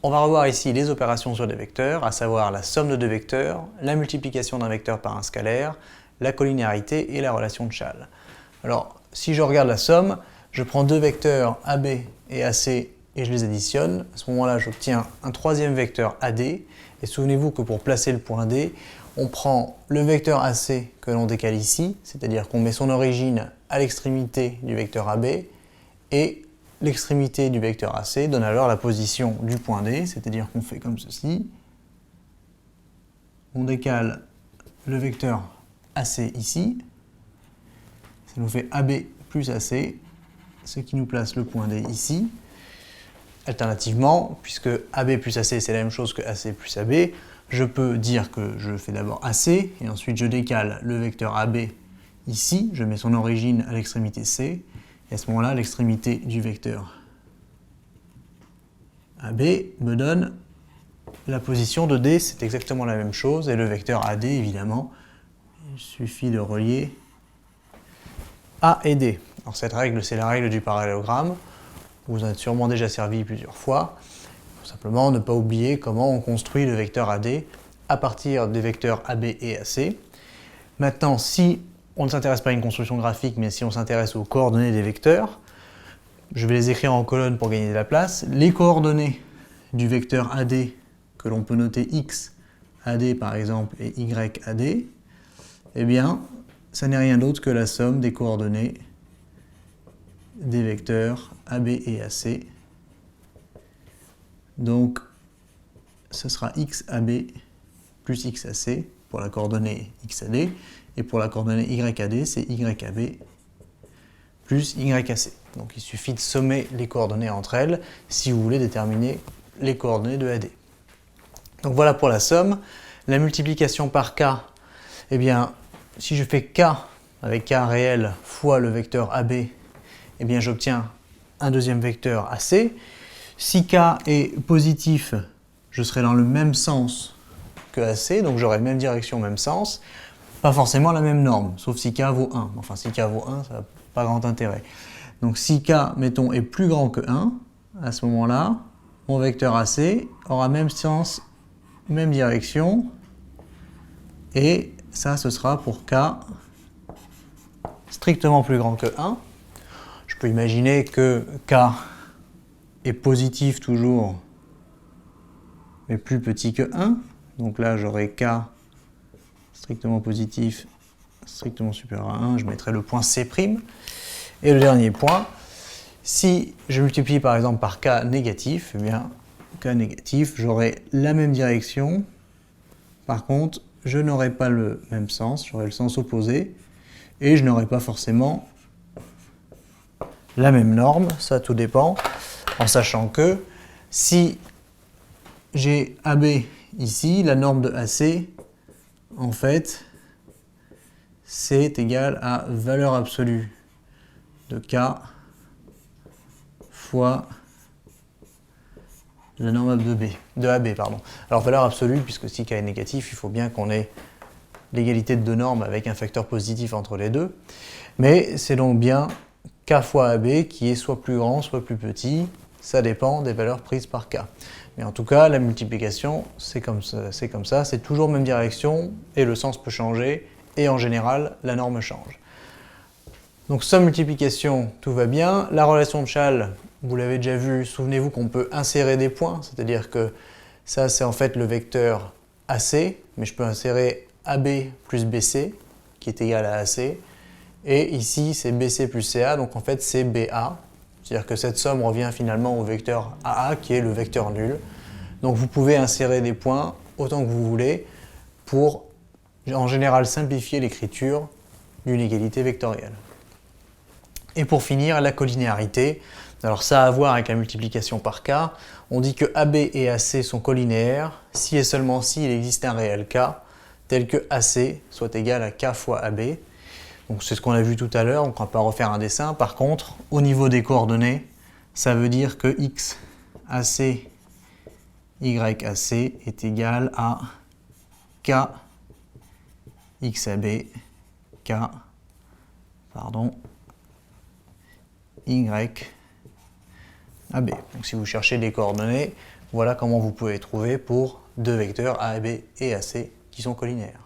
On va revoir ici les opérations sur des vecteurs, à savoir la somme de deux vecteurs, la multiplication d'un vecteur par un scalaire, la collinéarité et la relation de Chasles. Alors, si je regarde la somme, je prends deux vecteurs AB et AC et je les additionne. À ce moment-là, j'obtiens un troisième vecteur AD. Et souvenez-vous que pour placer le point D, on prend le vecteur AC que l'on décale ici, c'est-à-dire qu'on met son origine à l'extrémité du vecteur AB, et l'extrémité du vecteur AC donne alors la position du point D, c'est-à-dire qu'on fait comme ceci. On décale le vecteur AC ici, ça nous fait AB plus AC, ce qui nous place le point D ici. Alternativement, puisque AB plus AC c'est la même chose que AC plus AB, je peux dire que je fais d'abord AC, et ensuite je décale le vecteur AB ici, je mets son origine à l'extrémité C, et à ce moment-là, l'extrémité du vecteur AB me donne la position de D, c'est exactement la même chose, et le vecteur AD, évidemment, il suffit de relier A et D. Alors cette règle, c'est la règle du parallélogramme. Vous en êtes sûrement déjà servi plusieurs fois. Il faut simplement ne pas oublier comment on construit le vecteur AD à partir des vecteurs AB et AC. Maintenant, si on ne s'intéresse pas à une construction graphique, mais si on s'intéresse aux coordonnées des vecteurs, je vais les écrire en colonne pour gagner de la place. Les coordonnées du vecteur AD, que l'on peut noter X AD par exemple et Y AD, eh bien, ça n'est rien d'autre que la somme des coordonnées des vecteurs AB et AC. Donc, ce sera XAB plus XAC pour la coordonnée XAD, et pour la coordonnée YAD, c'est YAB plus YAC. Donc il suffit de sommer les coordonnées entre elles si vous voulez déterminer les coordonnées de AD. Donc voilà pour la somme. La multiplication par K, eh bien, si je fais K avec K réel fois le vecteur AB, eh bien j'obtiens un deuxième vecteur AC. Si K est positif, je serai dans le même sens que AC, donc j'aurai même direction, même sens. Pas forcément la même norme, sauf si K vaut 1. Enfin, si K vaut 1, ça n'a pas grand intérêt. Donc si K, mettons, est plus grand que 1, à ce moment-là, mon vecteur AC aura même sens, même direction, et ça, ce sera pour K strictement plus grand que 1. Je peux imaginer que K est positif toujours, mais plus petit que 1. Donc là, j'aurai K strictement positif, strictement supérieur à 1. Je mettrai le point C'. Et le dernier point, si je multiplie par exemple par K négatif, eh bien, K négatif, j'aurai la même direction. Par contre, je n'aurai pas le même sens, j'aurai le sens opposé. Et je n'aurai pas forcément la même norme, ça tout dépend, en sachant que si j'ai AB ici, la norme de AC, en fait, c'est égal à valeur absolue de K fois la norme de AB. Alors valeur absolue, puisque si K est négatif, il faut bien qu'on ait l'égalité de deux normes avec un facteur positif entre les deux. Mais c'est donc bien K fois AB qui est soit plus grand, soit plus petit. Ça dépend des valeurs prises par K. Mais en tout cas, la multiplication, c'est comme ça, c'est toujours même direction, et le sens peut changer, et en général, la norme change. Donc somme multiplication, tout va bien. La relation de Chasles, vous l'avez déjà vu, souvenez-vous qu'on peut insérer des points, c'est-à-dire que ça c'est en fait le vecteur AC, mais je peux insérer AB plus BC, qui est égal à AC, et ici c'est BC plus CA, donc en fait c'est BA, c'est-à-dire que cette somme revient finalement au vecteur AA, qui est le vecteur nul. Donc vous pouvez insérer des points autant que vous voulez pour en général simplifier l'écriture d'une égalité vectorielle. Et pour finir, la collinéarité. Alors ça a à voir avec la multiplication par K. On dit que AB et AC sont collinéaires si et seulement si il existe un réel K, tel que AC soit égal à K fois AB. Donc c'est ce qu'on a vu tout à l'heure, donc on ne va pas refaire un dessin. Par contre, au niveau des coordonnées, ça veut dire que X AC, Y AC est égal à K XAB, K, Y AB. Donc si vous cherchez des coordonnées, voilà comment vous pouvez les trouver pour deux vecteurs A, B et AC qui sont collinaires.